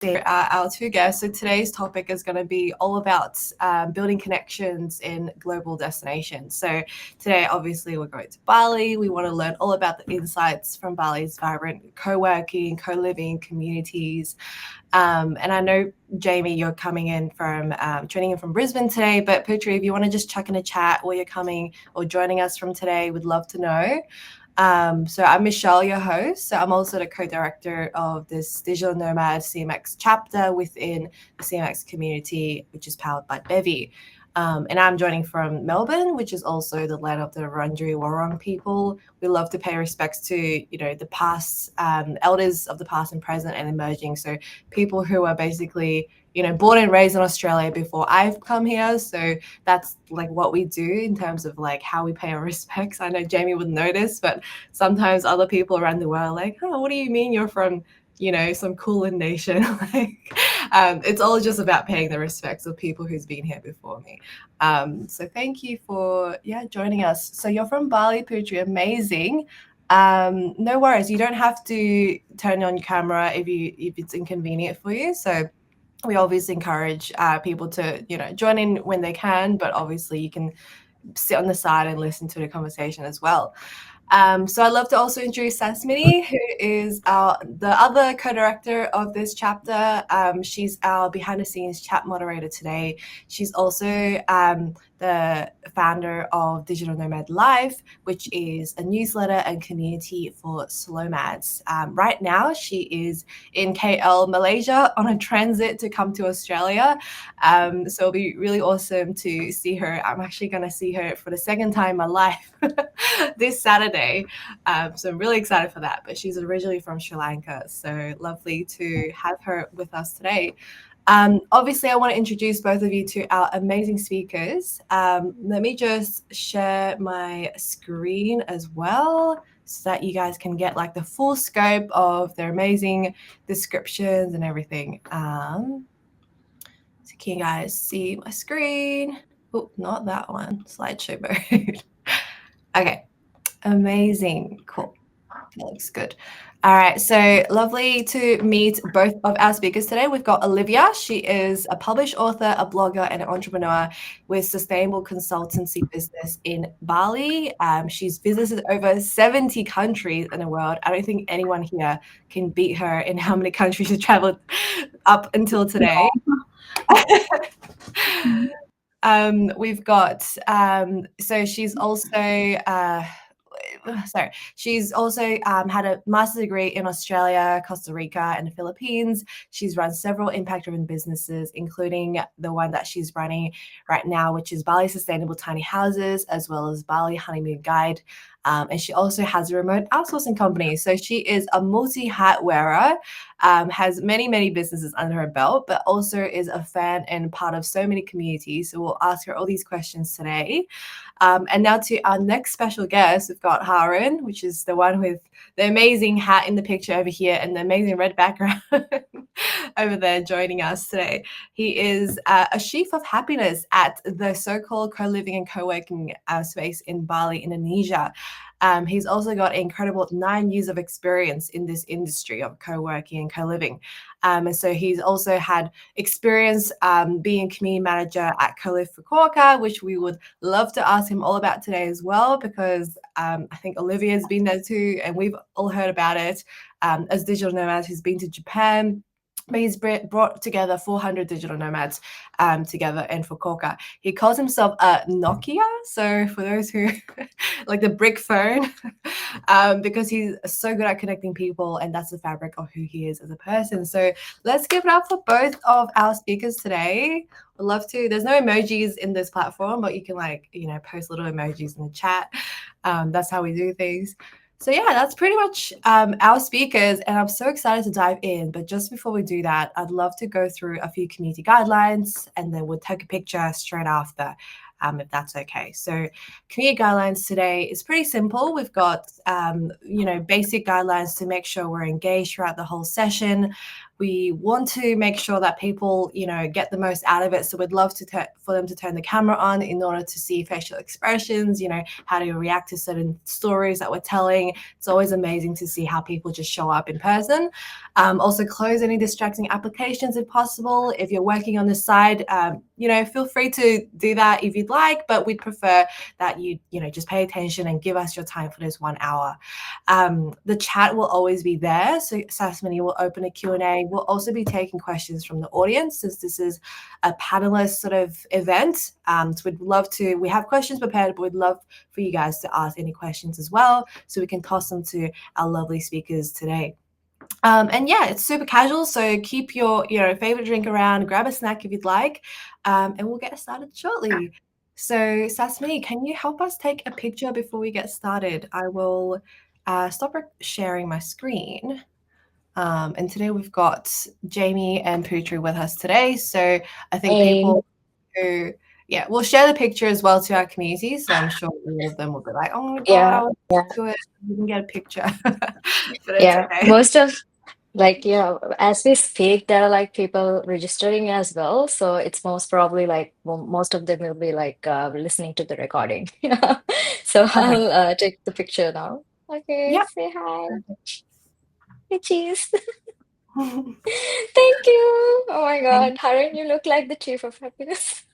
today our two guests. So today's topic is going to be all about building connections in global destinations. So today, obviously, we're going to Bali. We want to learn all about the insights from Bali's vibrant co-working, co-living communities. And I know, Jamie, you're coming in from joining in from Brisbane today, but Putri, if you want to just chuck in a chat where you're coming or joining us from today, we'd love to know. So I'm Michelle, your host. So I'm also the co-director of this Digital Nomad CMX chapter within the CMX community, which is powered by Bevy. And I'm joining from Melbourne, which is also the land of the Wurundjeri Wurrung people. We love to pay respects to, the past, elders of the past and present and emerging. So people who are basically, born and raised in Australia before I've come here. So that's like what we do in terms of like how we pay our respects. I know Jamie would notice, but sometimes other people around the world are like, oh, what do you mean you're from, some cooler nation? It's all just about paying the respects of people who's been here before me. So thank you for joining us. So you're from Bali, Putri, amazing. No worries, you don't have to turn on your camera if it's inconvenient for you. So we obviously encourage people to join in when they can, but obviously you can sit on the side and listen to the conversation as well. So I'd love to also introduce Sasmini, who is the other co-director of this chapter. She's our behind-the-scenes chat moderator today. She's also the founder of Digital Nomad Live, which is a newsletter and community for slow-mads. Right now, she is in KL, Malaysia, on a transit to come to Australia. So it'll be really awesome to see her. I'm actually going to see her for the second time in my life this Saturday. So I'm really excited for that. But she's originally from Sri Lanka, so lovely to have her with us today. Obviously, I want to introduce both of you to our amazing speakers. Let me just share my screen as well so that you guys can get like the full scope of their amazing descriptions and everything. So can you guys see my screen? Oh, not that one, slideshow mode. Okay, amazing, cool. That looks good. All right, so lovely to meet both of our speakers today. We've got Olivia. She is a published author, a blogger, and an entrepreneur with sustainable consultancy business in Bali. She's visited over 70 countries in the world. I don't think anyone here can beat her in how many countries she's traveled up until today. We've got, so she's also, she's also had a master's degree in Australia, Costa Rica, and the Philippines. She's run several impact-driven businesses, including the one that she's running right now, which is Bali Sustainable Tiny Houses, as well as Bali Honeymoon Guide. And she also has a remote outsourcing company. So she is a multi-hat wearer, has many, many businesses under her belt, but also is a fan and part of so many communities. So we'll ask her all these questions today. And now to our next special guest, we've got Harin, which is the one with the amazing hat in the picture over here and the amazing red background over there joining us today. He is a chief of happiness at the Sokkool co-living and co-working space in Bali, Indonesia. He's also got an incredible 9 years of experience in this industry of co-working and co-living. And so he's also had experience being a community manager at Colive Fukuoka, which we would love to ask him all about today as well, because I think Olivia's been there too, and we've all heard about it. As digital nomads, he's been to Japan. But he's brought together 400 digital nomads together in Fukuoka. He calls himself a Nokia. So for those who like the brick phone, because he's so good at connecting people, and that's the fabric of who he is as a person. So let's give it up for both of our speakers today. We'd love to. There's no emojis in this platform, but you can post little emojis in the chat. That's how we do things. So yeah, that's pretty much our speakers, and I'm so excited to dive in. But just before we do that, I'd love to go through a few community guidelines, and then we'll take a picture straight after, if that's okay. So community guidelines today is pretty simple. We've got, basic guidelines to make sure we're engaged throughout the whole session. we want to make sure that people, get the most out of it. So we'd love for them to turn the camera on in order to see facial expressions, how to react to certain stories that we're telling. It's always amazing to see how people just show up in person. Also close any distracting applications if possible. If you're working on the side, feel free to do that if you'd like, but we'd prefer that you just pay attention and give us your time for this 1 hour. The chat will always be there. So Sasmini will open a Q&A. We'll also be taking questions from the audience since this is a panelist sort of event. So we have questions prepared, but we'd love for you guys to ask any questions as well so we can toss them to our lovely speakers today. And yeah, it's super casual, so keep your favorite drink around, grab a snack if you'd like, and we'll get started shortly. So Sasmini, can you help us take a picture before we get started? I will stop sharing my screen. And today we've got Jamie and Putri with us today. So I think people who, we'll share the picture as well to our community. So I'm sure all of them will be like, oh my God, I want to do it. You can get a picture. But it's okay. Most of as we speak, there are like people registering as well. So it's most probably like most of them will be like listening to the recording. So I'll take the picture now. Okay, Yep. say hi. Hey, cheese. Thank you. Oh my God, Harin, you look like the chief of happiness.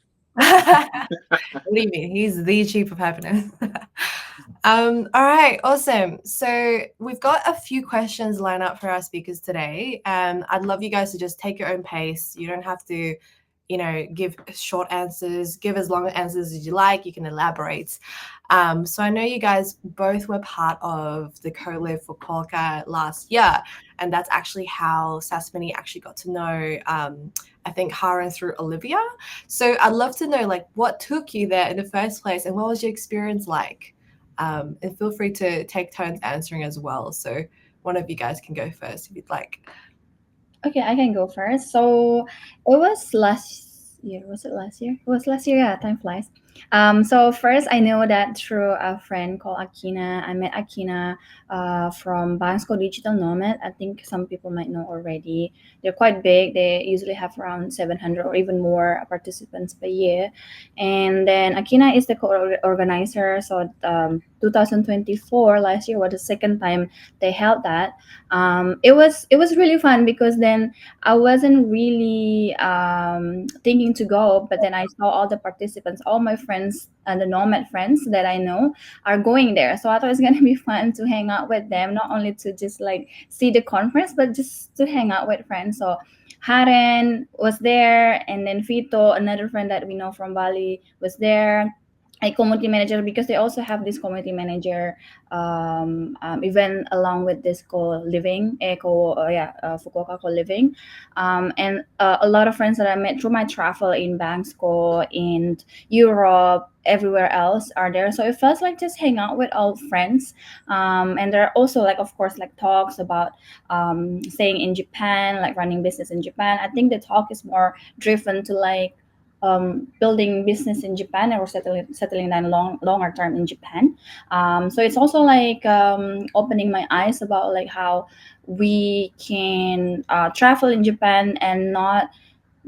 Believe me, he's the chief of happiness. All right, awesome. So we've got a few questions lined up for our speakers today. I'd love you guys to just take your own pace. You don't have to, give short answers, give as long answers as you like. You can elaborate. So I know you guys both were part of the Colive Fukuoka last year, and that's actually how Sasmini actually got to know, I think, Harin through Olivia. So I'd love to know, like, what took you there in the first place, and what was your experience like? And feel free to take turns answering as well. So one of you guys can go first if you'd like. Okay, I can go first. So it was last year. Was it last year? It was last year. Yeah, time flies. So first, I know that through a friend called Akina. I met Akina from Bangsko Digital Nomad. I think some people might know already. They're quite big. They usually have around 700 or even more participants per year. And then Akina is the co-organizer. So 2024, last year, was the second time they held that. It was really fun because then I wasn't really thinking to go, but then I saw all the participants, all my friends and the nomad friends that I know are going there. So I thought it's gonna be fun to hang out with them, not only to just like see the conference, but just to hang out with friends. So Haren was there, and then Fito, another friend that we know from Bali, was there. A community manager, because they also have this community manager event along with this co-living, Fukuoka co-living, and a lot of friends that I met through my travel in Bangsko, in Europe, everywhere else are there. So it feels like just hang out with old friends, and there are also like, of course, like talks about staying in Japan, like running business in Japan. I think the talk is more driven to like building business in Japan or settling down longer term in Japan. So it's also like opening my eyes about like how we can travel in Japan and not,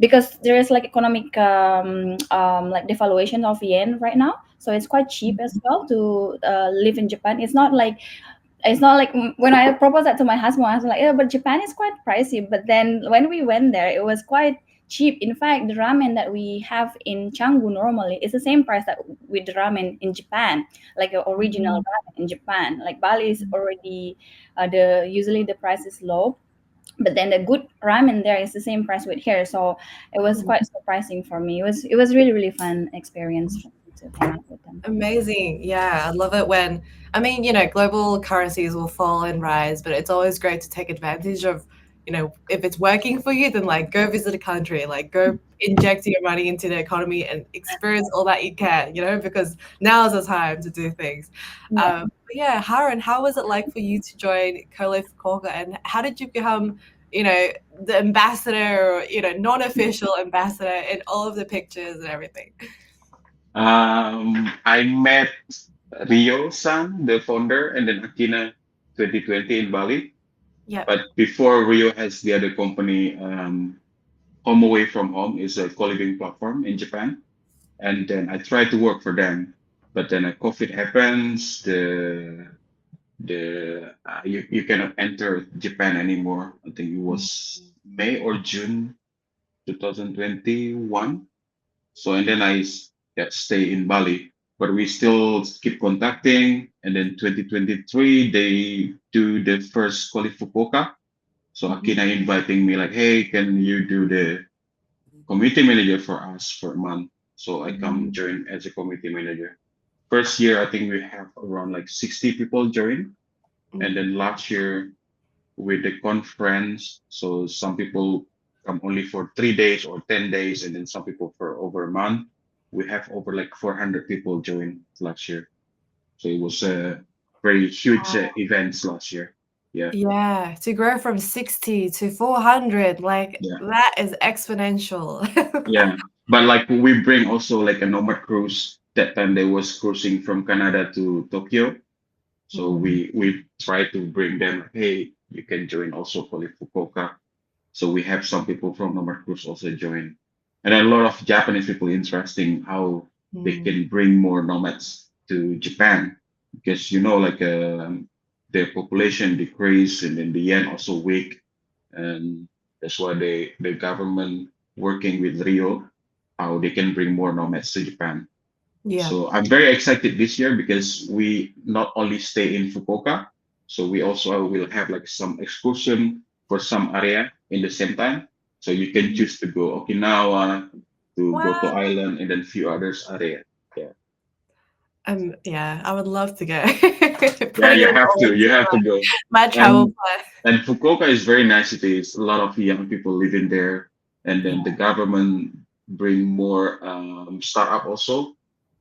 because there is like economic like devaluation of yen right now. So it's quite cheap as well to live in Japan. It's not like when I proposed that to my husband, I was like, yeah, but Japan is quite pricey. But then when we went there, it was quite cheap. In fact, the ramen that we have in Canggu normally is the same price that with the ramen in Japan, like the original ramen in Japan. Like Bali is already the usually the price is low, but then the good ramen there is the same price with here. So it was quite surprising for me. It was really fun experience to hang out with them. Amazing. Yeah, I love it when, global currencies will fall and rise, but it's always great to take advantage of, if it's working for you, then like go visit a country, like go inject your money into the economy and experience all that you can, because now is the time to do things. Yeah. But yeah, Haran, how was it like for you to join Colive Fukuoka, and how did you become, the ambassador or, non-official ambassador in all of the pictures and everything? I met Rio San, the founder, and then Akina 2020 in Bali. Yeah. But before Rio has the other company, Home Away from Home is a co-living platform in Japan. And then I tried to work for them, but then COVID happens. You cannot enter Japan anymore. I think it was May or June 2021. So and then yeah, stay in Bali, but we still keep contacting. And then 2023 they do the first Colive Fukuoka. So Mhm. Akina inviting me like, hey, can you do the community manager for us for a month? So I come Mhm. join as a community manager. First year, I think we have around like 60 people join. And Mhm. then last year with the conference, so some people come only for 3 days or 10 days, and then some people for over a month. We have over like 400 people join last year. So it was a very huge events last year. Yeah, Yeah, to grow from 60 to 400, like yeah, that is exponential. yeah. But like we bring also like a nomad cruise. That time they was cruising from Canada to Tokyo. So Mhm. we try to bring them, hey, you can join also for Fukuoka. So we have some people from Nomad Cruise also join. And a lot of Japanese people interesting how they Mm. can bring more nomads to Japan because like their population decrease and then the yen also weak, and that's why the government working with Rio how they can bring more nomads to Japan. Yeah. So I'm very excited this year because we not only stay in Fukuoka, so we also will have like some excursion for some area in the same time. So you can Mhm. choose to go Okinawa, to go to Wow. island, and then few others area. Yeah, Yeah, I would love to go. yeah, Putting you it have all to, into you have to go. my travel And plan. and Fukuoka is very nice city. It's a lot of young people living there, and Yeah. then the government bring more startup also,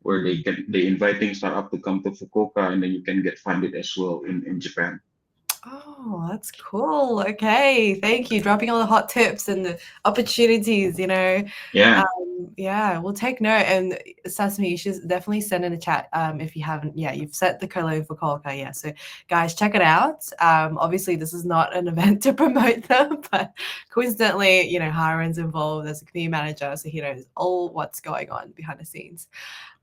where Mhm. they inviting startup to come to Fukuoka, and then you can get funded as well in Japan. Oh, that's cool. Okay, thank you. Dropping all the hot tips and the opportunities, Yeah, Yeah, we'll take note. And Sesame, you should definitely send in a chat if you haven't. Yeah, you've set the colo for Kolka. Yeah, so guys, check it out. Obviously, this is not an event to promote them, but coincidentally, Harin's involved as a community manager, so he knows all what's going on behind the scenes.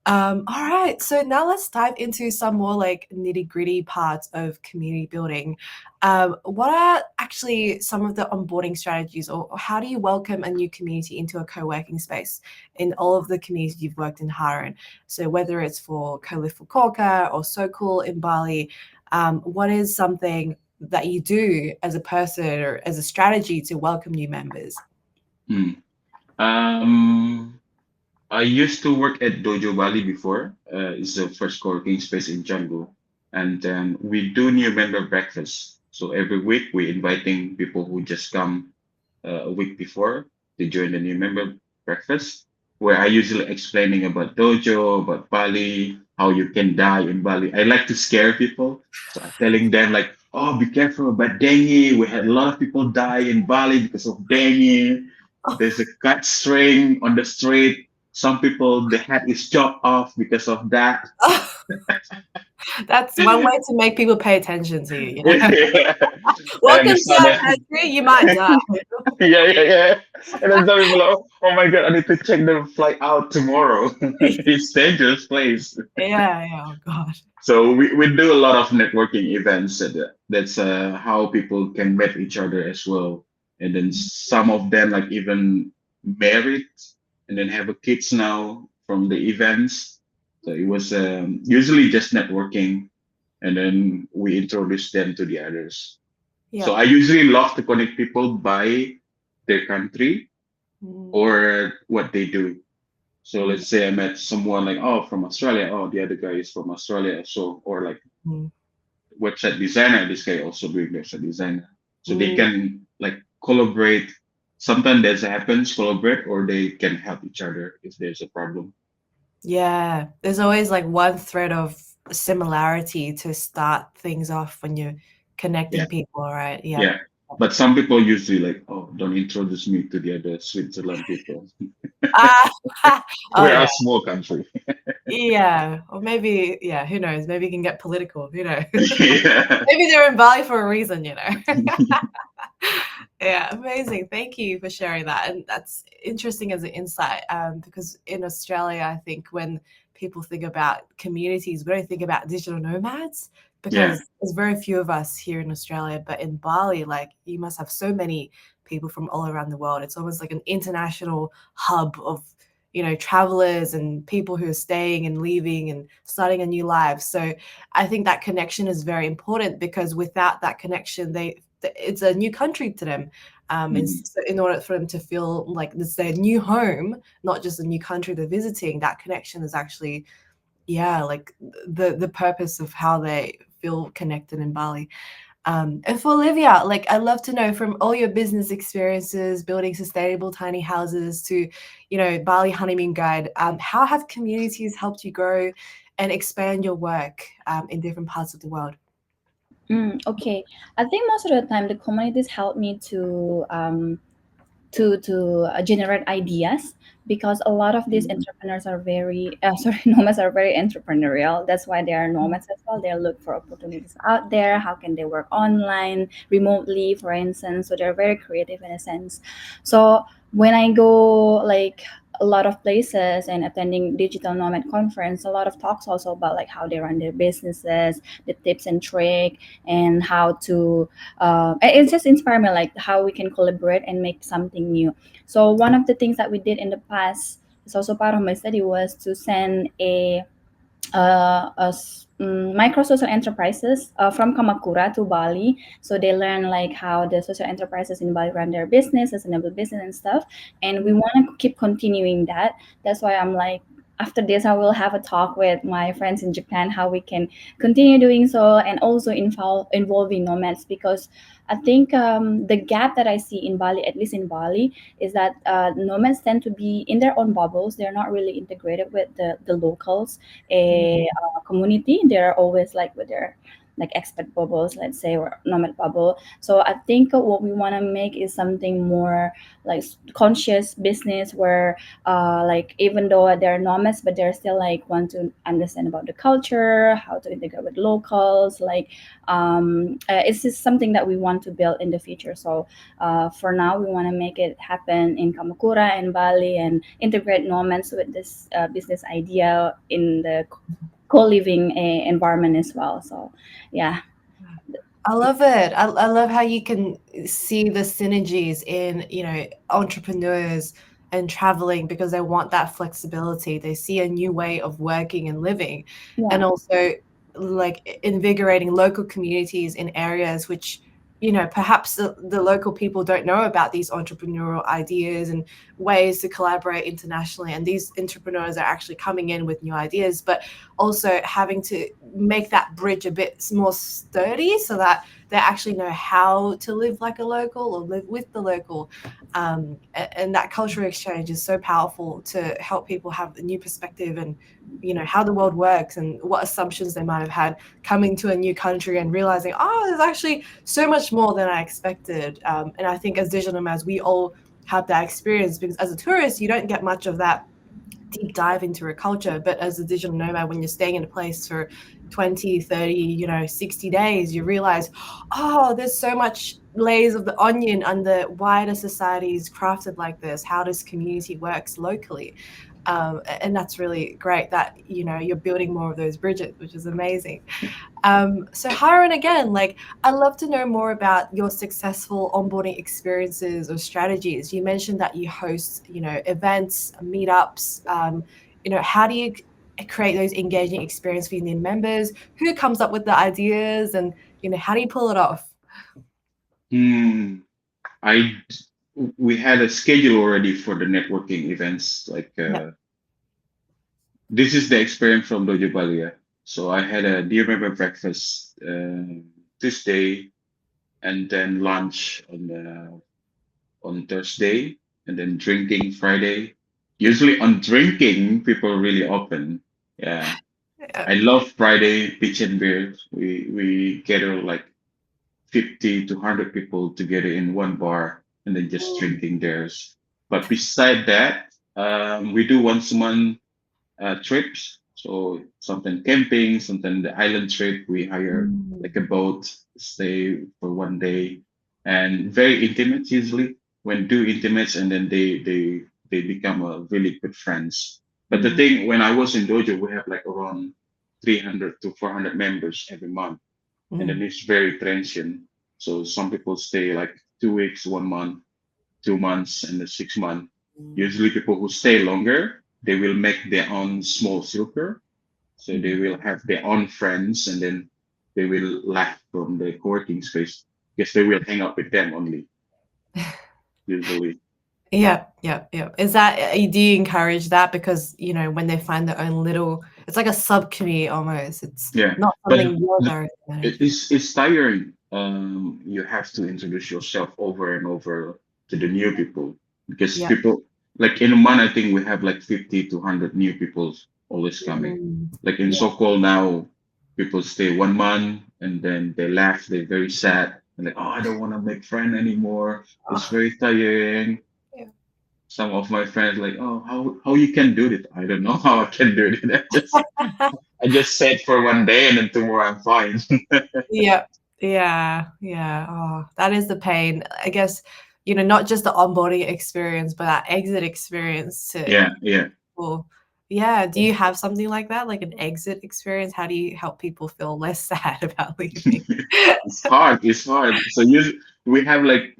All right, so now let's dive into some more like nitty gritty parts of community building. What are actually some of the onboarding strategies, or how do you welcome a new community into a co-working space in all of the communities you've worked in Harin? So whether it's for Colive Fukuoka or Sokkool in Bali, what is something that you do as a person or as a strategy to welcome new members? Hmm. Um, I used to work at Dojo Bali before. It's the first co-working space in Canggu, and then we do new member breakfast. So every week we inviting people who just come a week before to join the new member breakfast, where I usually explaining about dojo, about Bali, how you can die in Bali. I like to scare people, so I'm telling them like, "Oh, be careful about dengue. We had a lot of people die in Bali because of dengue. There's a cut string on the street. Some people the head is chopped off because of that." That's one way to make people pay attention to you. Yeah. And then Welcome it's to not our that. country. You might die. Yeah, yeah, yeah. And then some people are, oh my God, I need to check the flight out tomorrow. It's dangerous place. Yeah, yeah. Oh God. So we do a lot of networking events. That's how people can meet each other as well. And then some of them like even married and then have a kids now from the events. So it was usually just networking, and then we introduce them to the others. So Yeah. I usually love to connect people by their country Mm, or what they do. So mm, let's say I met someone like, oh, from Australia. Oh, the other guy is from Australia. So, or like mm, website designer, this guy also doing website designer. So they mm. can like collaborate. Sometimes that happens, collaborate, or they can help each other if there's a problem. Yeah. There's always like one thread of similarity to start things off when you're Yeah, connecting people, right? Yeah. yeah. But some people usually like, oh, don't introduce me to the other Switzerland people. Ah, oh We are yeah. a small country. Yeah, or maybe, yeah, who knows? Maybe you can get political, who knows? Yeah. Maybe they're in Bali for a reason, you know? Yeah, amazing. Thank you for sharing that. And that's interesting as an insight, because in Australia, I think when people think about communities, we don't think about digital nomads Yeah. because there's very few of us here in Australia. But in Bali, like you must have so many people from all around the world. It's almost like an international hub of, you know, travelers and people who are staying and leaving and starting a new life. So I think that connection is very important because without that connection, it's a new country to them. And Mhm. so in order for them to feel like this is their new home, not just a new country they're visiting, that connection is actually, yeah, like the purpose of how they feel connected in Bali. And for Olivia, like I'd love to know from all your business experiences, building sustainable tiny houses to, you know, Bali Honeymoon Guide, how have communities helped you grow and expand your work in different parts of the world? Okay, I think most of the time the communities help me to generate ideas, because a lot of these Mhm. entrepreneurs are very sorry, nomads are very entrepreneurial. That's why they are nomads as well. They look for opportunities out there. How can they work online remotely, for instance? So they're very creative in a sense. So when I go like a lot of places and attending digital nomad conference, a lot of talks also about like how they run their businesses, the tips and trick, and how to it just inspired me like how we can collaborate and make something new. So one of the things that we did in the past is also part of my study was to send micro social enterprises from Kamakura to Bali, so they learn like how the social enterprises in Bali run their business, sustainable business and stuff. And we want to keep continuing that. That's why I'm like, after this, I will have a talk with my friends in Japan how we can continue doing so, and also involving nomads, because I think the gap that I see in Bali, at least in Bali, is that nomads tend to be in their own bubbles. They're not really integrated with the locals a community. They're always like with their like expat bubbles, let's say, or nomad bubble. So I think what we want to make is something more like conscious business, where like even though they're nomads, but they're still like want to understand about the culture, how to integrate with locals. Like it's just something that we want to build in the future. So for now, we want to make it happen in Kamakura and Bali, and integrate nomads with this business idea in the co-living environment as well. So yeah. I love it. I love how you can see the synergies in, you know, entrepreneurs and traveling because they want that flexibility. They see a new way of working and living, and Yeah. also like invigorating local communities in areas which, you know, perhaps the local people don't know about these entrepreneurial ideas and ways to collaborate internationally. And these entrepreneurs are actually coming in with new ideas, but also having to make that bridge a bit more sturdy so that they actually know how to live like a local or live with the local. And that cultural exchange is so powerful to help people have a new perspective and, you know, how the world works and what assumptions they might have had coming to a new country and realizing, oh, there's actually so much more than I expected. And I think as digital nomads, we all have that experience because as a tourist, you don't get much of that deep dive into a culture. But as a digital nomad, when you're staying in a place for 20, 30, you know, 60 days, you realize, oh, there's so much layers of the onion under why the society is crafted like this, how this community works locally. And that's really great that, you know, you're building more of those bridges, which is amazing. So Hiron, again, like I'd love to know more about your successful onboarding experiences or strategies. You mentioned that you host, you know, events, meetups. You know, how do you create those engaging experiences for your new members? Who comes up with the ideas, and you know, how do you pull it off? Hmm. I we had a schedule already for the networking events. Like Yeah. this is the experience from Dojo Bali. Yeah. So I had a dear member breakfast Tuesday, and then lunch on Thursday, and then drinking Friday. Usually on drinking, people are really open. Yeah, Yeah. I love Friday pitch and beer. We gather like 50 to 100 people together in one bar and then just drinking theirs. But beside that, we do once a month trips. So sometimes camping, sometimes the island trip, we hire Mm. like a boat, stay for one day, and very intimate usually. When do intimates, and then they become really good friends. But the Mm. thing, when I was in dojo, we have like around 300 to 400 members every month, and then Mm. it's very transient. So some people stay like 2 weeks, 1 month, 2 months, and then 6 months. Usually, people who stay longer, they will make their own small circle. So they will have their own friends, and then they will left from the co-working space because they will hang out with them only, usually. Yeah, yeah, yeah. Is that do you encourage that because when they find their own little, it's like a sub community almost. It's Yeah, not but something you're there to manage. it's tiring. You have to introduce yourself over and over to the new people because Yeah. people like in a month, I think we have like 50 to 100 new people always coming. Mm. Like in Yeah. Sokkool now, people stay 1 month and then they laugh. They're very sad and like, oh, I don't want to make friend anymore. It's Oh, very tiring. yeah. Some of my friends like, oh, how you can do it? I don't know how I can do it. I just said for one day and then tomorrow I'm fine. Yeah, yeah, yeah. Oh, that is the pain. I guess, not just the onboarding experience, but that exit experience to Yeah, yeah. people. Yeah. Do you have something like that, like an exit experience? How do you help people feel less sad about leaving? It's hard. It's hard. So we have like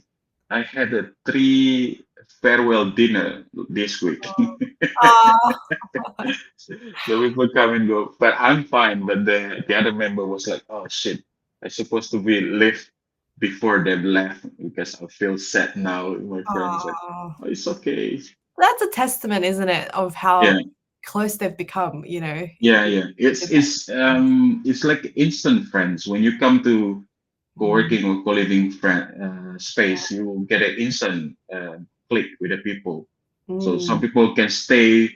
I had a 3 farewell dinner this week. Oh, So people come and go, but I'm fine. But the other member was like, "Oh shit, I supposed to be left before they left because I feel sad now." My friends like, oh. "Oh, it's okay." That's a testament, isn't it, of Yeah, how close they've become, yeah, yeah. It's in that it's um it's like instant friends when you come to Mm, co-working or co-living space, you will get an instant click with the people. So some mm, people can stay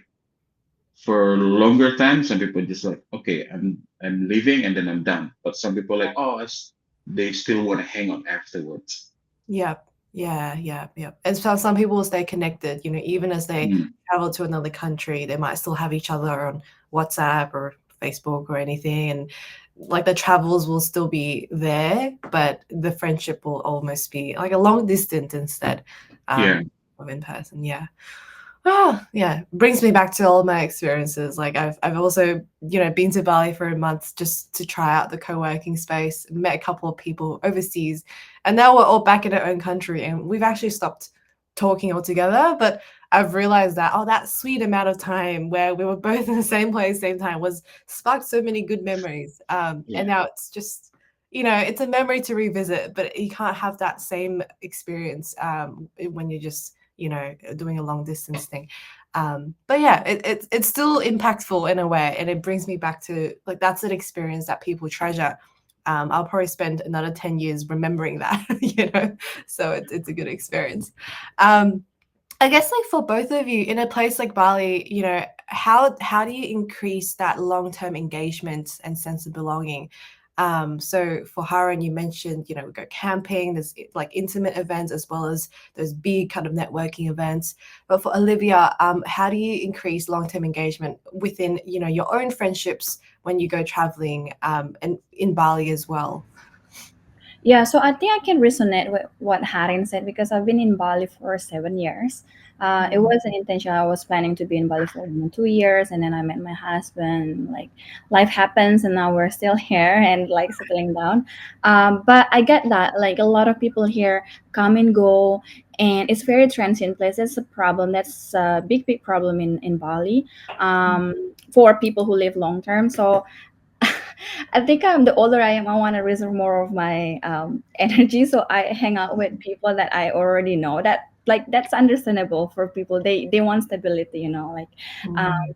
for longer time. Some people just like, okay, I'm leaving and then I'm done. But some people like, oh, they still want to hang on afterwards. yep, yeah, yeah, yeah. And so some people will stay connected, even as they Mm, travel to another country, they might still have each other on WhatsApp or Facebook or anything, and like the travels will still be there, but the friendship will almost be like a long distance instead yeah, of in person. Yeah. Oh, yeah. Brings me back to all my experiences. Like I've also, been to Bali for a month just to try out the co-working space, met a couple of people overseas, and now we're all back in our own country and we've actually stopped talking altogether. But I've realized that, that sweet amount of time where we were both in the same place, same time was sparked so many good memories. And yeah, now it's just, it's a memory to revisit, but you can't have that same experience when you're just doing a long distance thing. But yeah, it's still impactful in a way, and it brings me back to like that's an experience that people treasure. I'll probably spend another 10 years remembering that, so it's a good experience. I guess like for both of you in a place like Bali, how do you increase that long-term engagement and sense of belonging? So for Harin, you mentioned, we go camping, there's like intimate events as well as those big kind of networking events. But for Olivia, how do you increase long-term engagement within, your own friendships when you go traveling and in Bali as well? Yeah, so I think I can resonate with what Harin said because I've been in Bali for 7 years. It Mm. wasn't intentional. I was planning to be in Bali for 2 years, and then I met my husband. Like life happens, and now we're still here and like settling down. But I get that. Like a lot of people here come and go, and it's very transient place. That's a problem. That's a big problem in Bali for people who live long term. So I think the older I am, I want to reserve more of my energy. So I hang out with people that I already know. That like that's understandable for people. They want stability, Like, um, Mm.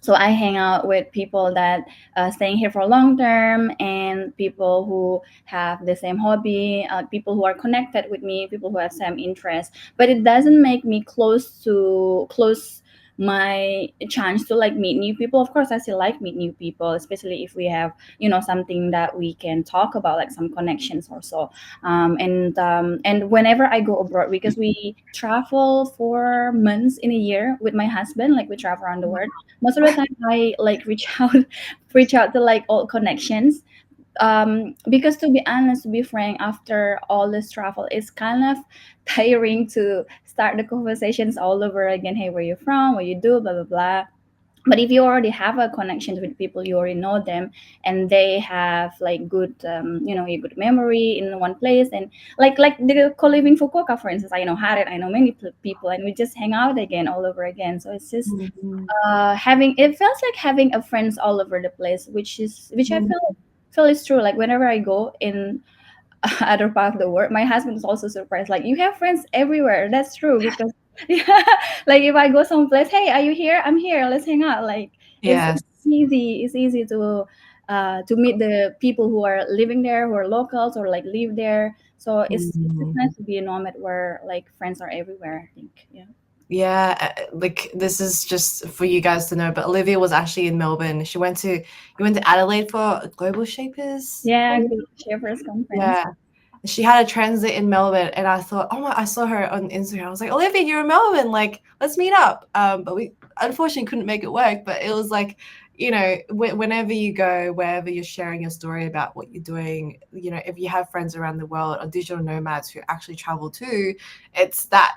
so I hang out with people that staying here for long term, and people who have the same hobby, people who are connected with me, people who have same interests. But it doesn't make me close my chance to like meet new people. Of course, I still like meet new people, especially if we have, something that we can talk about, like some connections or so. And whenever I go abroad, because we travel for months in a year with my husband, like we travel around the world. Most of the time, I like reach out, reach out to like old connections. Because to be honest, to be frank, after all this travel, it's kind of tiring to start the conversations all over again. Hey, where you from? What you do? Blah blah blah. But if you already have a connection with people, you already know them, and they have like good, a good memory in one place, and like the co-live in Fukuoka, for instance, I know Harin, I know many people, and we just hang out again all over again. So it's just having, it feels like having a friends all over the place, which I feel is true. Like whenever I go in other part of the world, my husband is also surprised. Like, you have friends everywhere. That's true because yeah, like if I go someplace, hey, are you here? I'm here. Let's hang out. Like Yes. it's easy. It's easy to meet the people who are living there, who are locals or like live there. So it's just nice to be a nomad where like friends are everywhere. I think. Yeah. Yeah, like this is just for you guys to know, but Olivia was actually in Melbourne. You went to Adelaide for a Global Shapers. Yeah, good Shapers conference. Yeah. She had a transit in Melbourne, and I thought, oh my, I saw her on Instagram. I was like, Olivia, you're in Melbourne, like, let's meet up. But we unfortunately couldn't make it work. But it was like, whenever you go, wherever you're sharing your story about what you're doing, if you have friends around the world or digital nomads who actually travel too, it's that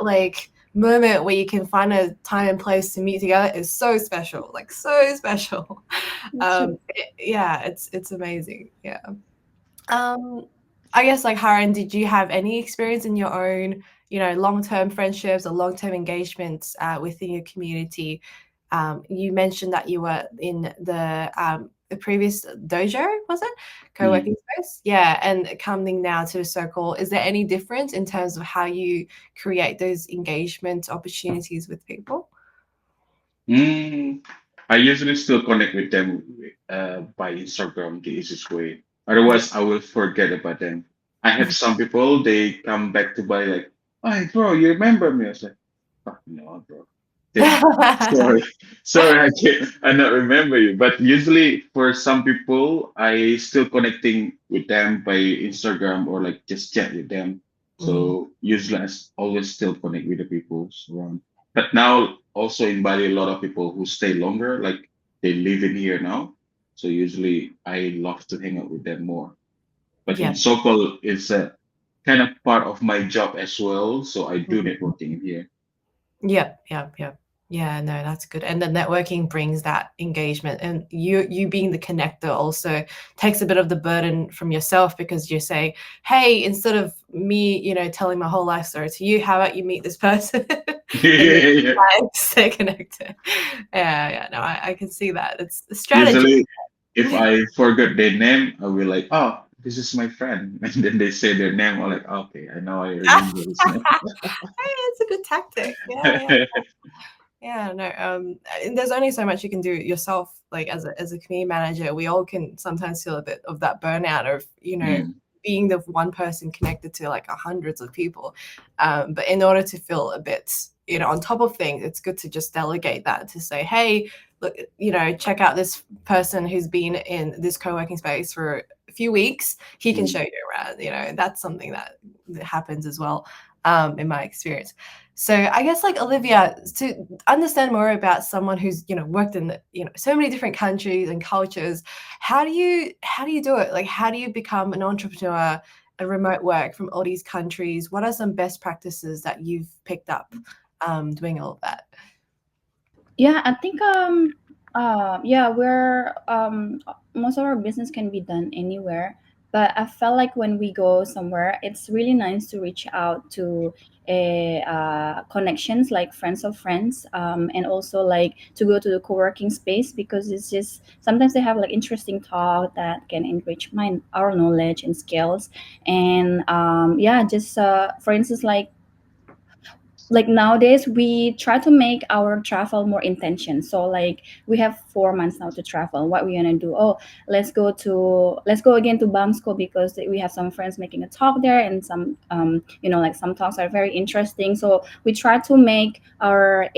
like moment where you can find a time and place to meet together is so special, like so special. It's amazing. Yeah. I guess like Haran, did you have any experience in your own, long-term friendships or long-term engagements within your community? You mentioned that you were in the previous dojo, was it? Co-working space? Yeah, and coming now to Sokkool. Is there any difference in terms of how you create those engagement opportunities with people? I usually still connect with them by Instagram, the easiest way. Otherwise, I will forget about them. I have some people, they come back to Bali like, "Hey, bro, you remember me?" I was like, "Fuck no, bro." Then, sorry, sorry, I not remember you. But usually, for some people, I still connecting with them by Instagram or like just chat with them. So usually, always still connect with the people around. But now, also in Bali, a lot of people who stay longer, like they live in here now. So usually, I love to hang out with them more. But in Yeah. Sokol, it's a kind of part of my job as well. So I do networking in here. Yeah. Yeah, no, that's good. And the networking brings that engagement, and you being the connector also takes a bit of the burden from yourself, because you say, hey, instead of me, telling my whole life story to you, how about you meet this person? Yeah. Stay connected. Yeah, no, I can see that. It's a strategy. Usually, if I forget their name, I will like, oh, this is my friend. And then they say their name. I'm like, okay, I know I remember his name. Hey, it's a good tactic. Yeah, no. And there's only so much you can do yourself. Like as a community manager, we all can sometimes feel a bit of that burnout of being the one person connected to like hundreds of people. But in order to feel a bit, on top of things, it's good to just delegate that, to say, hey, look, check out this person who's been in this co-working space for a few weeks. He can show you around. That's something that happens as well, in my experience. So I guess like Olivia, to understand more about someone who's worked in so many different countries and cultures, how do you do it? Like, how do you become an entrepreneur and remote work from all these countries? What are some best practices that you've picked up doing all of that? Yeah, I think we're most of our business can be done anywhere. But I felt like when we go somewhere, it's really nice to reach out to a connections, like friends of friends, and also like to go to the co-working space, because it's just sometimes they have like interesting talk that can enrich our knowledge and skills. And just for instance, like like nowadays we try to make our travel more intention. So like we have 4 months now to travel. What we gonna do? Oh, let's go again to Bamsko because we have some friends making a talk there, and some like some talks are very interesting. So we try to make our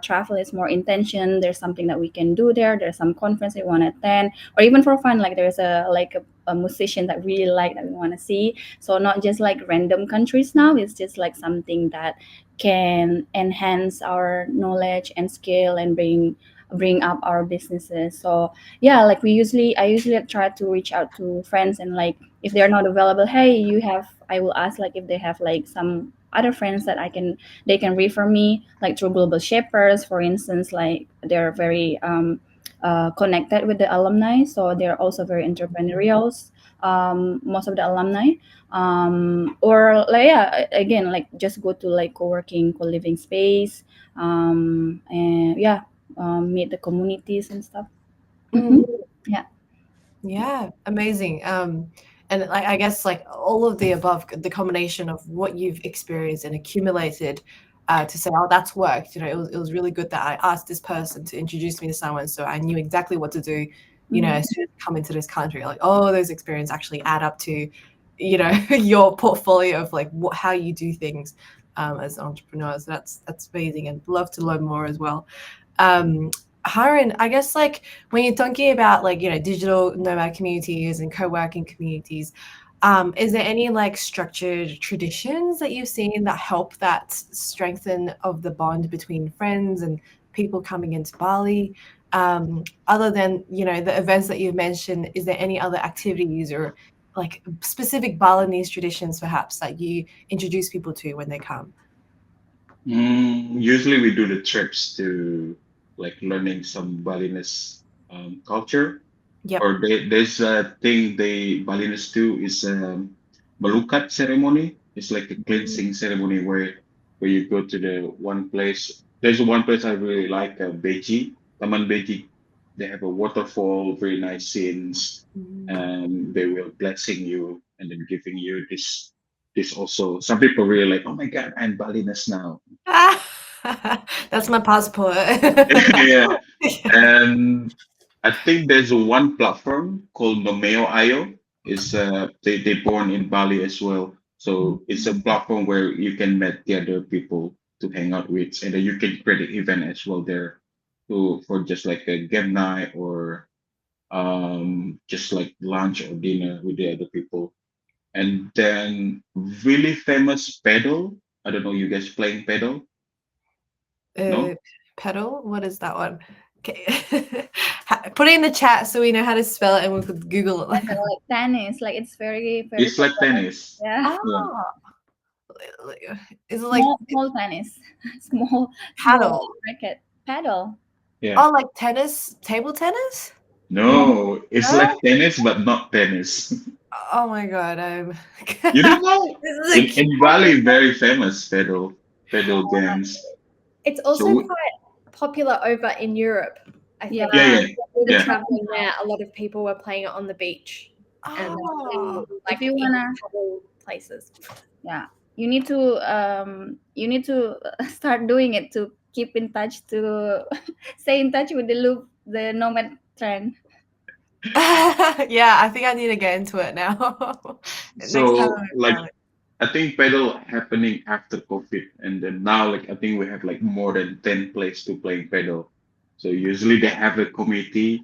travel is more intention. There's something that we can do there. There's some conference we want to attend, or even for fun, like there's a musician that we really like that we want to see. So not just like random countries now. It's just like something that can enhance our knowledge and skill and bring up our businesses. So yeah, like I usually try to reach out to friends, and like if they're not available, hey, I will ask like if they have like some other friends that they can refer me, like through Global Shapers, for instance. Like they're very connected with the alumni, so they're also very entrepreneurial, most of the alumni. Or like, yeah, again, like just go to like co-working, co-living space, and yeah, meet the communities and stuff. Mm. Yeah. Yeah, amazing. And like I guess like all of the above, the combination of what you've experienced and accumulated, to say, oh, that's worked. You know, it was really good that I asked this person to introduce me to someone, so I knew exactly what to do. You know, as soon as I come into this country, like, oh, those experiences actually add up to, you know, your portfolio of like how you do things as entrepreneurs. So that's amazing, and love to learn more as well. Harin, I guess like when you're talking about like, you know, digital nomad communities and co-working communities, is there any like structured traditions that you've seen that help that strengthen of the bond between friends and people coming into Bali? Other than, you know, the events that you've mentioned, is there any other activities or like specific Balinese traditions perhaps that you introduce people to when they come? Usually we do the trips to like learning some Balinese culture. Yep. Or there's a thing they Balinese do is Balukat ceremony. It's like a cleansing ceremony where you go to the one place. There's one place I really like, Beji, Taman Beji. They have a waterfall, very nice scenes, and they will blessing you and then giving you this also. Some people really like, oh my God, I'm Balinese now. That's my passport. Yeah. And I think there's one platform called Nomeo IO. Is they born in Bali as well. So it's a platform where you can meet the other people to hang out with, and then you can create an event as well there to for just like a game night or just like lunch or dinner with the other people. And then really famous pedal. I don't know, you guys playing pedal? No? Pedal? What is that one? Okay. Put it in the chat so we know how to spell it and we could Google it. Like tennis, like it's very It's like popular. tennis. Yeah. Is it like Small tennis, small paddle? racket, paddle. Yeah. Oh, like tennis, table tennis? No, it's No? like tennis, but not tennis. Oh my God, You don't know? This is a In Bali, very famous pedal games. It's also So quite popular over in Europe. I think. Yeah. With the Yeah. traveling there, a lot of people were playing it on the beach and Oh. like If you in wanna, travel places. yeah, you need to start doing it to keep in touch, to stay in touch with the nomad trend. Yeah, I think I need to get into it now. Next time so I'm in like Bali. I think pedal happening after COVID, and then now like I think we have like more than 10 places to play pedal. So usually they have a community,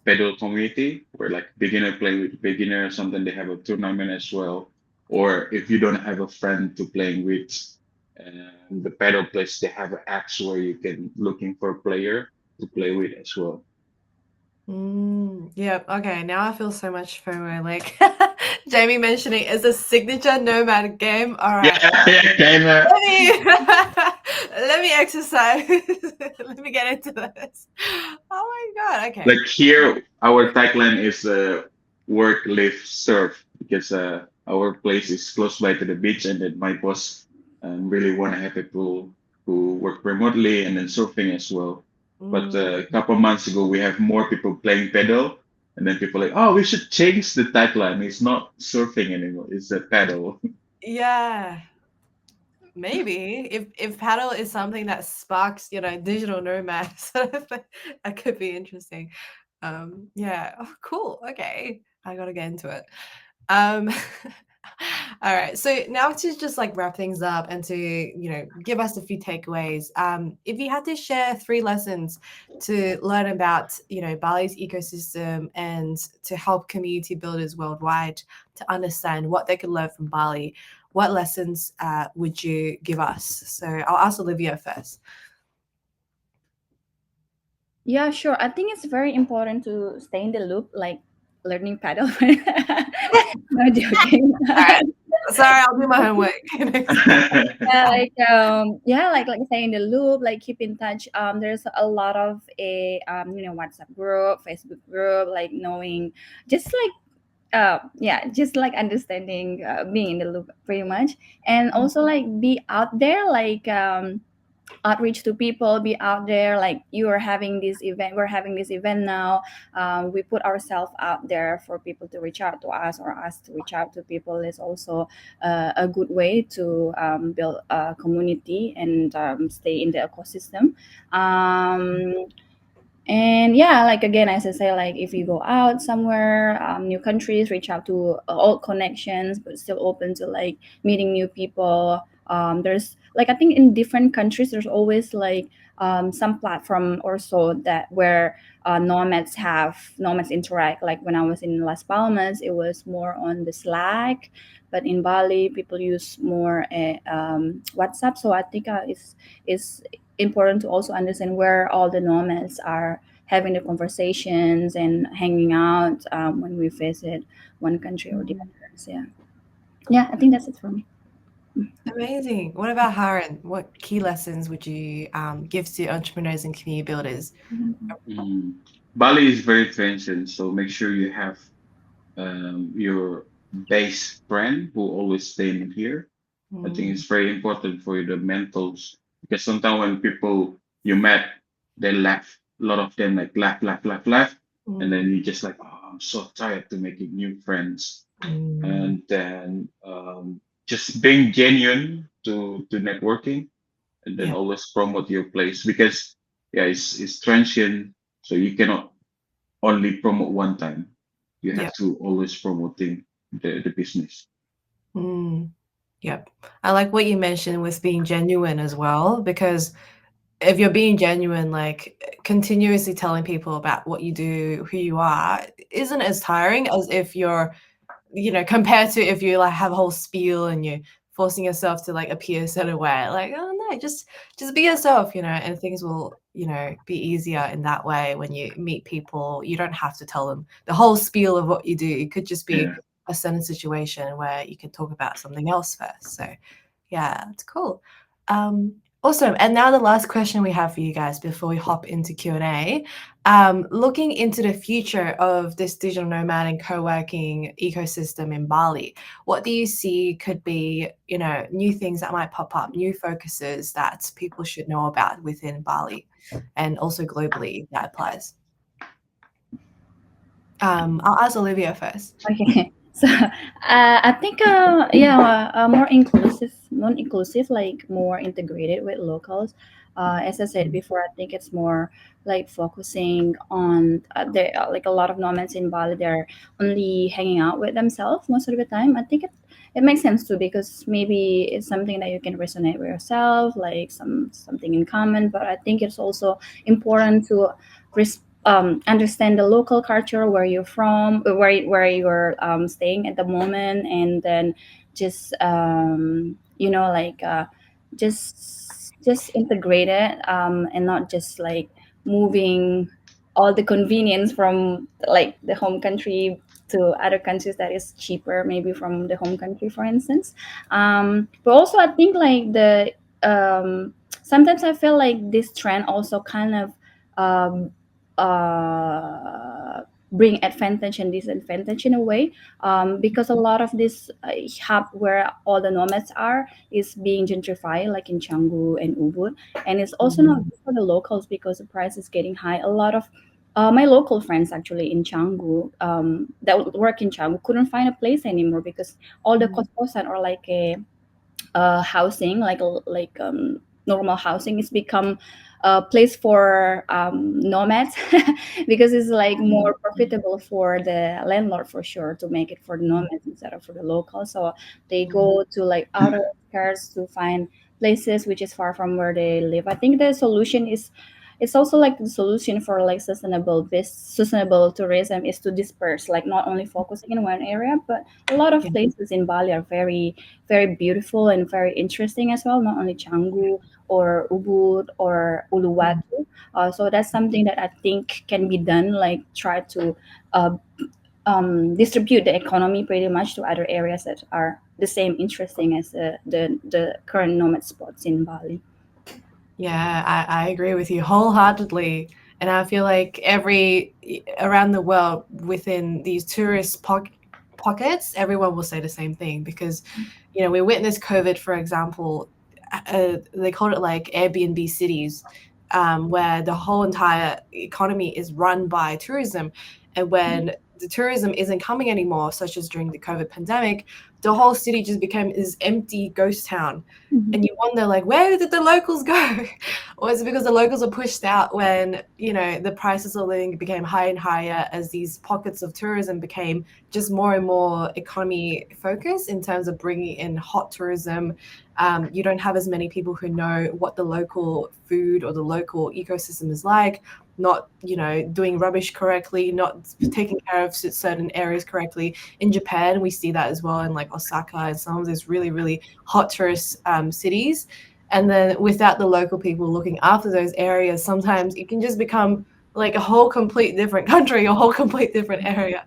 pedal community, where like beginner playing with beginner, something they have a tournament as well. Or if you don't have a friend to playing with, the pedal place they have apps where you can looking for a player to play with as well. Yeah, okay, now I feel so much FOMO. Like Jamie mentioning it's a signature nomad game. All right. Yeah, kind of. Let me exercise. Let me get into this. Oh my God. Okay. Like here, our tagline is work, live, serve, because our place is close by to the beach, and then my boss really want to have people who work remotely and then surfing as well. But a couple months ago, we have more people playing pedal, and then people like, oh, we should change the tagline. It's not surfing anymore; it's a pedal. Yeah. Maybe if paddle is something that sparks, digital nomads, that could be interesting. Yeah. Oh, cool. Okay. I gotta get into it. Um, all right. So now to just like wrap things up and to, give us a few takeaways. If you had to share 3 lessons to learn about, Bali's ecosystem and to help community builders worldwide to understand what they could learn from Bali, what lessons would you give us? So I'll ask Olivia first. Yeah, sure. I think it's very important to stay in the loop, like learning paddle. No joking. All right. Sorry, I'll do my homework. Yeah, like stay in the loop, like keep in touch. There's a lot of WhatsApp group, Facebook group, like knowing, just like just like understanding, being in the loop pretty much, and also like be out there, like outreach to people, be out there, like you are having this event, we're having this event now. We put ourselves out there for people to reach out to us or us to reach out to people is also a good way to build a community and stay in the ecosystem. And yeah, like again, as I say, like if you go out somewhere, new countries, reach out to old connections, but still open to like meeting new people. There's like, I think in different countries there's always like some platform or so that where nomads interact. Like when I was in Las Palmas, it was more on the Slack, but in Bali people use more WhatsApp. So I think it's important to also understand where all the nomads are having the conversations and hanging out when we visit one country or the others. Yeah, I think that's it for me. Amazing. What about Harin? What key lessons would you give to entrepreneurs and community builders? Bali is very transient, so make sure you have your base friend who always staying here. I think it's very important for the mentals, because sometimes when people you met, they laugh. A lot of them like laugh, laugh, laugh, laugh, and then you just like, oh, I'm so tired to making new friends. And then just being genuine to networking, and then Yeah. always promote your place, because it's transient, so you cannot only promote one time. You have to always promoting the business. Yep. I like what you mentioned with being genuine as well, because if you're being genuine, like continuously telling people about what you do, who you are, isn't as tiring as if you're, compared to if you like have a whole spiel and you're forcing yourself to like appear a certain way. Like, oh no, just be yourself, and things will, be easier in that way. When you meet people, you don't have to tell them the whole spiel of what you do. It could just be a certain situation where you can talk about something else first. So yeah, it's cool. Awesome. And now the last question we have for you guys before we hop into Q&A. Looking into the future of this digital nomad and co-working ecosystem in Bali, what do you see could be, new things that might pop up, new focuses that people should know about within Bali and also globally, if that applies? I'll ask Olivia first. Okay. So I think more inclusive, like more integrated with locals. As I said before, I think it's more like focusing on like a lot of nomads in Bali. They're only hanging out with themselves most of the time. I think it makes sense too, because maybe it's something that you can resonate with yourself, like something in common. But I think it's also important to understand the local culture, where you're from, where you're staying at the moment, and then just just integrate it, and not just like moving all the convenience from like the home country to other countries that is cheaper, maybe from the home country, for instance. But also I think like the sometimes I feel like this trend also kind of um, uh, bring advantage and disadvantage in a way, because a lot of this hub where all the nomads are is being gentrified, like in Canggu and Ubud, and it's also not good for the locals because the price is getting high. A lot of my local friends actually in Canggu, that work in Canggu, couldn't find a place anymore because all the kos-kosan, or like housing, normal housing. It's become a place for nomads because it's like more profitable for the landlord for sure to make it for the nomads instead of for the locals. So they go to like outer skirts to find places which is far from where they live. I think the solution is, it's also like the solution for like sustainable tourism is to disperse, like not only focusing in one area, but a lot of Yeah. places in Bali are very, very beautiful and very interesting as well. Not only Canggu or Ubud or Uluwatu. So that's something that I think can be done. Like try to uh, distribute the economy pretty much to other areas that are the same interesting as the current nomad spots in Bali. Yeah, I agree with you wholeheartedly. And I feel like around the world within these tourist pockets, everyone will say the same thing because, we witnessed COVID, for example, they called it like Airbnb cities, where the whole entire economy is run by tourism. And when the tourism isn't coming anymore, such as during the COVID pandemic, the whole city just became this empty ghost town. Mhm. And you wonder, like, where did the locals go? Or is it because the locals are pushed out when, the prices of living became higher and higher as these pockets of tourism became just more and more economy focused in terms of bringing in hot tourism? You don't have as many people who know what the local food or the local ecosystem is like, not, doing rubbish correctly, not taking care of certain areas correctly. In Japan, we see that as well in like Osaka and some of these really, really hot tourist cities. And then without the local people looking after those areas, sometimes it can just become like a whole complete different country, a whole complete different area.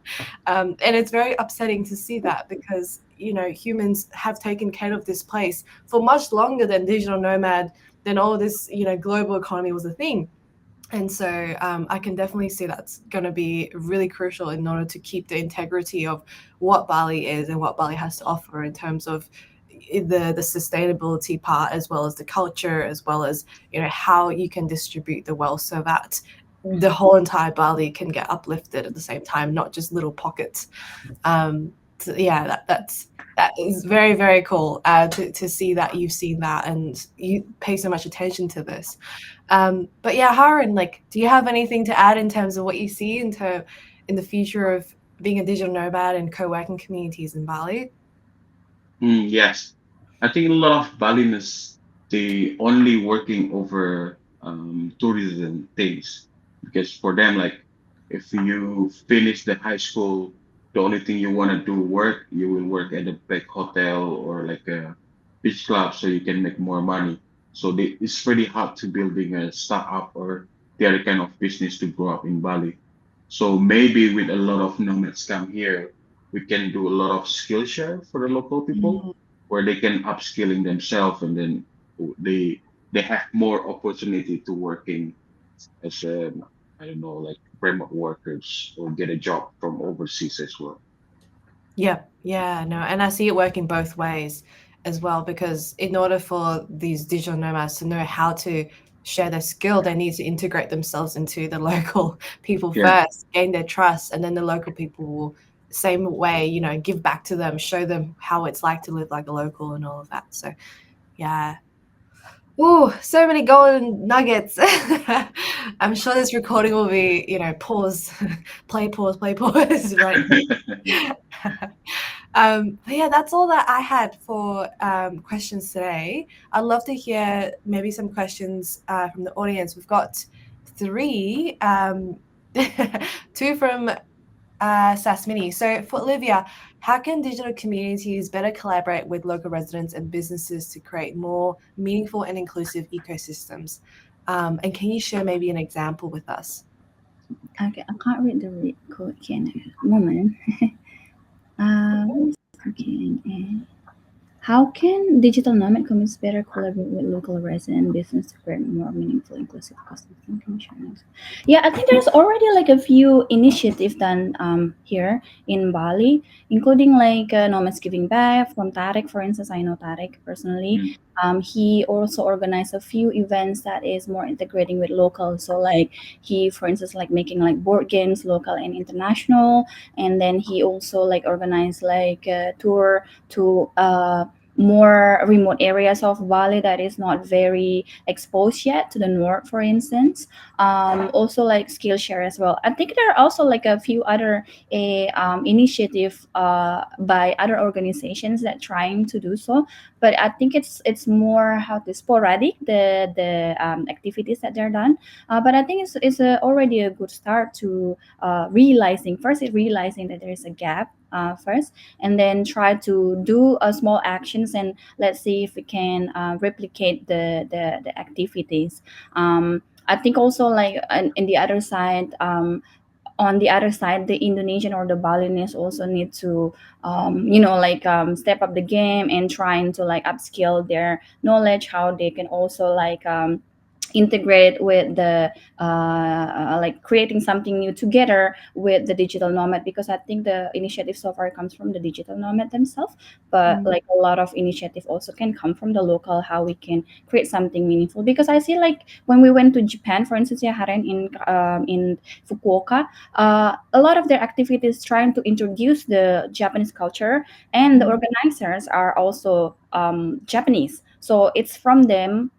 And it's very upsetting to see that because, humans have taken care of this place for much longer than digital nomad, than all this, global economy was a thing. And so I can definitely see that's going to be really crucial in order to keep the integrity of what Bali is and what Bali has to offer in terms of the sustainability part, as well as the culture, as well as, how you can distribute the wealth so that the whole entire Bali can get uplifted at the same time, not just little pockets. So yeah, that is very, very cool to see that you've seen that and you pay so much attention to this. But yeah, Harin, like, do you have anything to add in terms of what you see in the future of being a digital nomad and co-working communities in Bali? Yes, I think a lot of Balinese they only working over tourism things because for them like if you finish the high school, the only thing you want to do work, you will work at a big hotel or like a beach club so you can make more money. So it's pretty hard to building a startup or the other kind of business to grow up in Bali. So maybe with a lot of nomads come here, we can do a lot of skill share for the local people Mm. where they can upskilling themselves and then they have more opportunity to working as I don't know like remote workers or get a job from overseas as well. Yeah, no, and I see it working both ways as well, because in order for these digital nomads to know how to share their skill, they need to integrate themselves into the local people Yeah. first, gain their trust, and then the local people will, same way, give back to them, show them how it's like to live like a local and all of that. So, yeah. Ooh, so many golden nuggets. I'm sure this recording will be, pause, pause, right? But yeah, that's all that I had for questions today. I'd love to hear maybe some questions from the audience. We've got three, two from Sasmini. So for Olivia, how can digital communities better collaborate with local residents and businesses to create more meaningful and inclusive ecosystems? And can you share maybe an example with us? Okay, I can't read the code. Can moment. Okay. How can digital nomad communities better collaborate with local residents and business to create more meaningful, inclusive ecosystem? Can you share next? Yeah, I think there's already like a few initiatives done here in Bali, including like Nomads Giving Back from Tarek, for instance. I know Tarek personally. Mm. He also organized a few events that is more integrating with local. So like he, for instance, like making like board games, local and international, and then he also like organized like a tour to more remote areas of Bali that is not very exposed yet to the north, for instance. Also like Skillshare as well. I think there are also like a few other initiative by other organizations that trying to do so, but I think it's more how to sporadic the activities that they're done. But I think it's already a good start to realizing that there is a gap first, and then try to do small actions, and let's see if we can replicate the activities. I think also like in the other side, on the other side, the Indonesian or the Balinese also need to, step up the game and trying to like upskill their knowledge, how they can also like integrate with the like creating something new together with the digital nomad, because I think the initiative so far comes from the digital nomad themselves, but like a lot of initiative also can come from the local, how we can create something meaningful. Because I see like when we went to Japan, for instance, yeah, Harin, in Fukuoka, a lot of their activities trying to introduce the Japanese culture, and the organizers are also Japanese. So it's from them,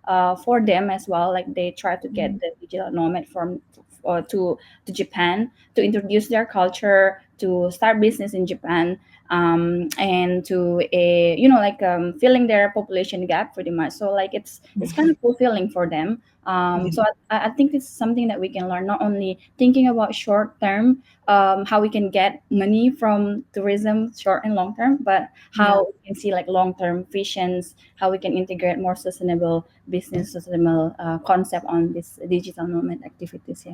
for them as well. Like they try to get the digital nomad from to Japan to introduce their culture, to start business in Japan, and to a filling their population gap pretty much. So like it's kind of fulfilling for them. So I think it's something that we can learn, not only thinking about short term, how we can get money from tourism short and long term, but how we can see like long term visions, how we can integrate more sustainable business, sustainable concept on this digital nomad activities.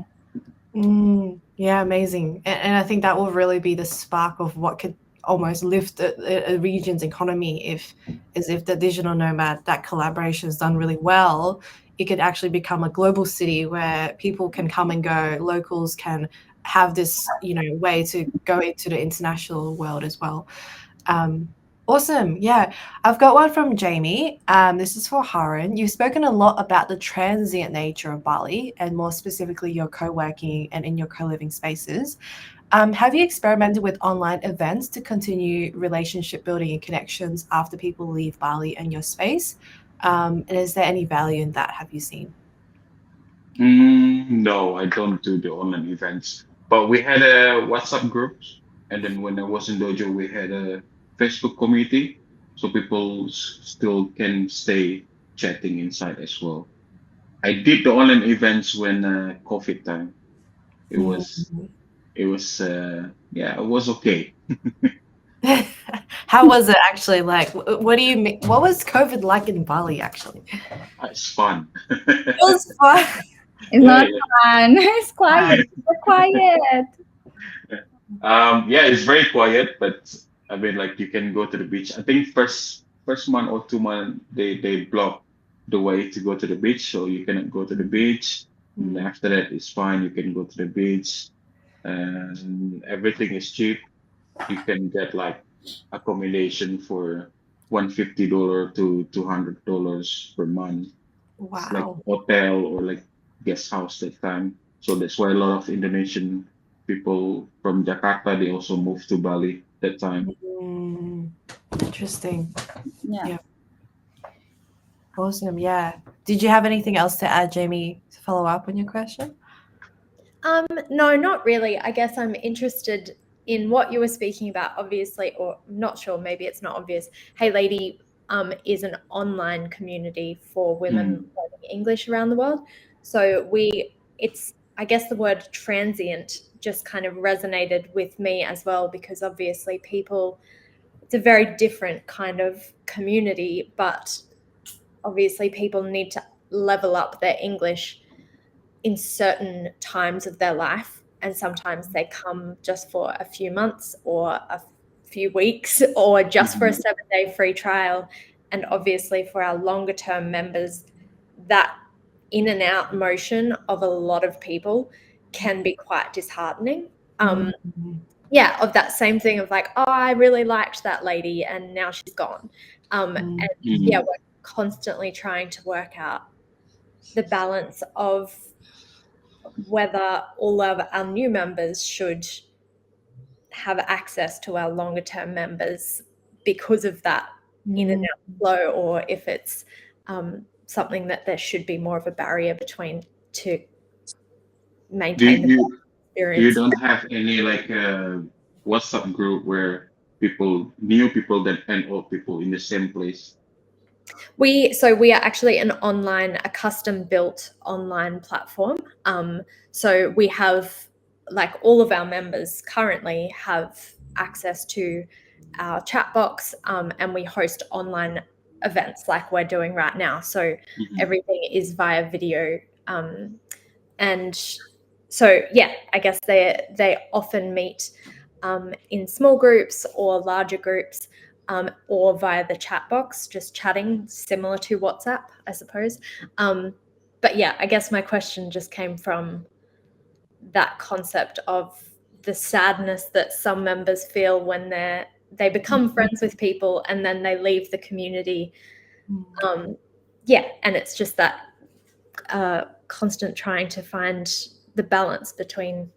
Yeah, amazing. And I think that will really be the spark of what could almost lift a region's economy if the digital nomad, that collaboration is done really well. It could actually become a global city where people can come and go, locals can have this way to go into the international world as well. Awesome. Yeah. I've got one from Jamie. This is for Harin. You've spoken a lot about the transient nature of Bali, and more specifically your co-working and in your co-living spaces. Have you experimented with online events to continue relationship building and connections after people leave Bali and your space? And is there any value in that, have you seen? No, I don't do the online events, but we had a WhatsApp groups, and then when I was in Dojo, we had a Facebook community, so people still can stay chatting inside as well. I did the online events when COVID time. It was yeah, it was okay. How was it actually like? What do you mean? What was COVID like in Bali actually? It's fun. It was fun. It's Yeah, not fun. It's quiet. We're quiet. yeah, it's very quiet, but I mean, like you can go to the beach. I think first month or 2 month they block the way to go to the beach, so you cannot go to the beach. And after that, it's fine. You can go to the beach, and everything is cheap. You can get like accommodation for $150 to $200 per month. It's like Wow. hotel or like guest house that time. So that's why a lot of Indonesian people from Jakarta they also moved to Bali that time. Interesting. Yeah. Awesome. Yeah. Did you have anything else to add, Jamie, to follow up on your question? No, not really. I guess I'm interested in what you were speaking about, obviously, or not sure, maybe it's not obvious. Hey Lady is an online community for women learning English around the world. So I guess the word transient just kind of resonated with me as well, because obviously it's a very different kind of community, but obviously people need to level up their English in certain times of their life, and sometimes they come just for a few months or a few weeks or just for a 7-day free trial. And obviously for our longer term members, that in and out motion of a lot of people can be quite disheartening. Yeah, of that same thing of like, oh, I really liked that lady and now she's gone. And yeah, we're constantly trying to work out the balance of whether all of our new members should have access to our longer term members because of that in and out flow, or if it's something that there should be more of a barrier between to Do maintain the you experience. don't have any like WhatsApp group where new people that and old people in the same place? We are actually a custom built online platform. So we have, like, all of our members currently have access to our chat box, and we host online events like we're doing right now. So everything is via video, and so yeah, I guess they often meet in small groups or larger groups, or via the chat box, just chatting, similar to WhatsApp, I suppose. But yeah, I guess my question just came from that concept of the sadness that some members feel when they become friends with people and then they leave the community. Yeah, and it's just that constant trying to find the balance between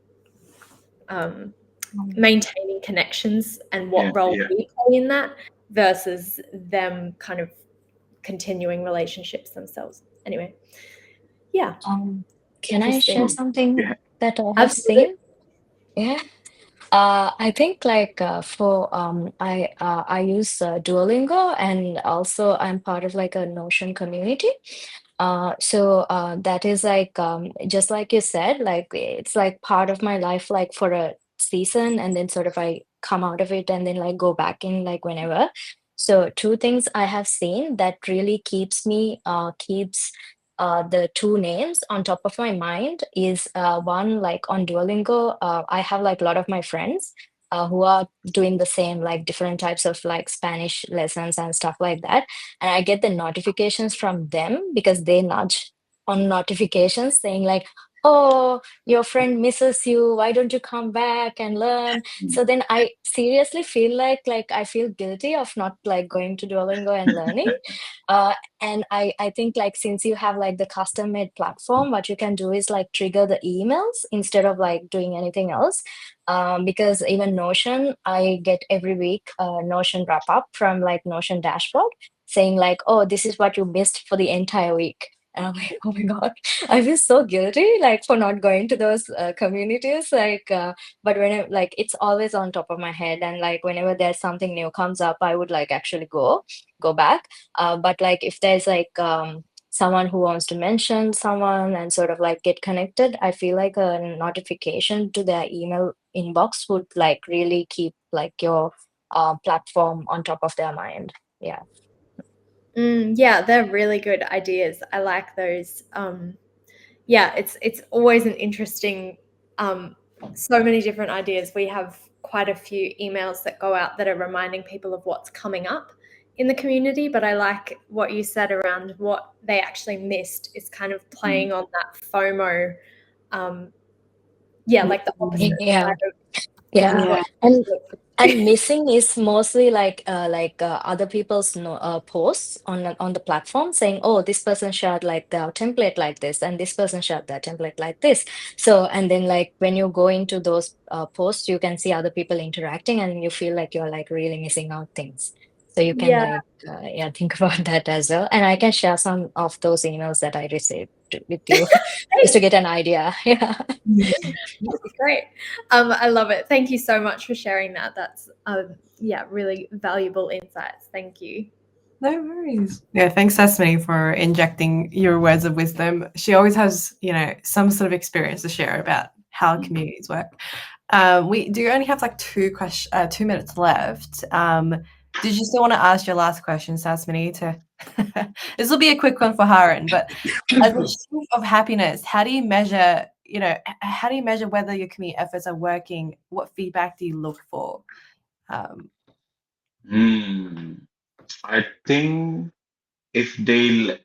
maintaining connections and what role we play in that versus them kind of continuing relationships themselves. Anyway, yeah. Can I share Interesting. something Yeah. that I have Absolutely. seen? Yeah. I think like for I use Duolingo, and also I'm part of like a Notion community. That is like just like you said, like it's like part of my life, like for a season, and then sort of I come out of it and then like go back in like whenever. So two things I have seen that really keeps the two names on top of my mind is one, like on Duolingo, I have like a lot of my friends who are doing the same, like different types of like Spanish lessons and stuff like that. And I get the notifications from them because they nudge on notifications saying like, oh, your friend misses you. Why don't you come back and learn? So then I seriously feel like I feel guilty of not like going to Duolingo and learning. And I think like since you have like the custom made platform, what you can do is like trigger the emails instead of like doing anything else. Because even Notion, I get every week Notion wrap up from like Notion dashboard saying like, oh, this is what you missed for the entire week. And I'm like, oh my God, I feel so guilty like for not going to those communities. But like it's always on top of my head, and like whenever there's something new comes up, I would like actually go back. But like if there's like someone who wants to mention someone and sort of like get connected, I feel like a notification to their email inbox would like really keep like your platform on top of their mind. Yeah. Yeah, they're really good ideas. I like those. Yeah, it's always an interesting, so many different ideas. We have quite a few emails that go out that are reminding people of what's coming up in the community, but I like what you said around what they actually missed is kind of playing on that FOMO. Yeah, like the opposite Yeah. side of Yeah. what And missing is mostly like other people's posts on the platform saying, oh, this person shared like their template like this, and this person shared their template like this. So and then like when you go into those posts, you can see other people interacting, and you feel like you're like really missing out things. So you can Yeah. like think about that as well. And I can share some of those emails that I received with you just to get an idea. Yeah. Great. I love it. Thank you so much for sharing that. That's really valuable insights. Thank you. No worries. Yeah, thanks, Sesame, for injecting your words of wisdom. She always has, some sort of experience to share about how communities work. We do only have like 2 minutes left. Did you still want to ask your last question, Sasmini? This will be a quick one for Harin, but as a chief of happiness, how do you measure, whether your community efforts are working? What feedback do you look for? I think if they,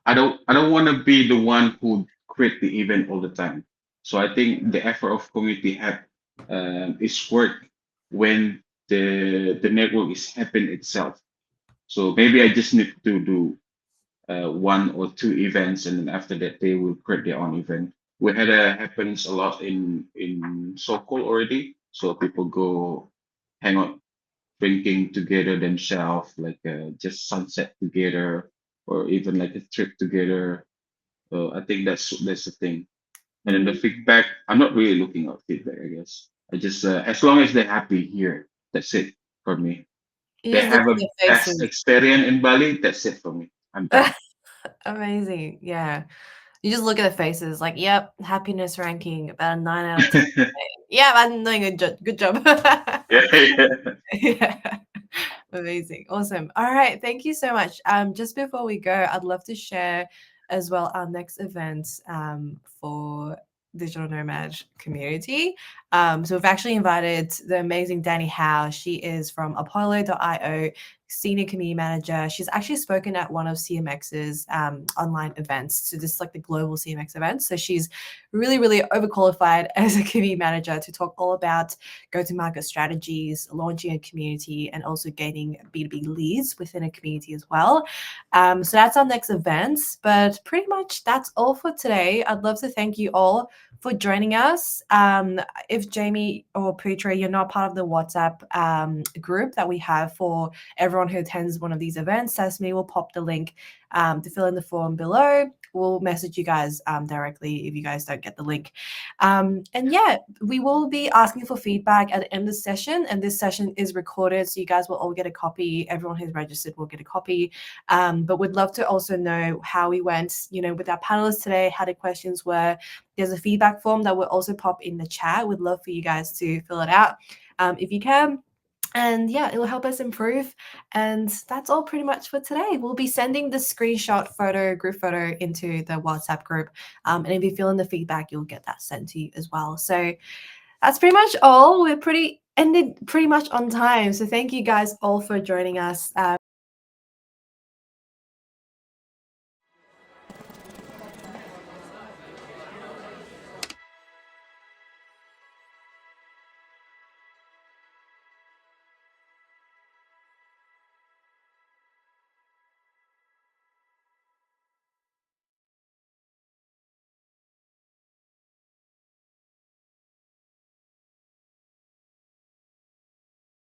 I don't want to be the one who create the event all the time. So I think the effort of community help is work when the network is happen itself. So maybe I just need to do 1 or 2 events, and then after that they will create their own event. We had happens a lot in Sokkool already. So people go hang out drinking together themselves, like just sunset together, or even like a trip together. So I think that's the thing. And then the feedback, I'm not really looking at feedback, I guess. I just as long as they're happy here, that's it for me. You They just look have at a their best faces. experience in Bali, that's it for me. I'm done. Amazing. Yeah. You just look at the faces like, yep, happiness ranking about a 9 out of 10. Yeah, I'm doing a good job. Yeah, yeah. Yeah. Amazing. Awesome. All right. Thank you so much. Just before we go, I'd love to share as well our next event for Digital Nomad Community. So we've actually invited the amazing Danny Howe. She is from Apollo.io, senior community manager. She's actually spoken at one of CMX's online events. So this is like the global CMX event. So she's really, really overqualified as a community manager to talk all about go-to-market strategies, launching a community, and also gaining B2B leads within a community as well. So that's our next event. But pretty much that's all for today. I'd love to thank you all for joining us. If Jamie or Putra, you're not part of the WhatsApp group that we have for everyone who attends one of these events, Sesame will pop the link to fill in the form below. We'll message you guys directly if you guys don't get the link. And yeah, we will be asking for feedback at the end of the session, and this session is recorded, so you guys will all get a copy. Everyone who's registered will get a copy. But we'd love to also know how we went, with our panelists today, how the questions were. There's a feedback form that will also pop in the chat. We'd love for you guys to fill it out if you can. And yeah, it will help us improve. And that's all pretty much for today. We'll be sending the screenshot group photo into the WhatsApp group. And if you fill in the feedback, you'll get that sent to you as well. So that's pretty much all. We're ended pretty much on time. So thank you guys all for joining us.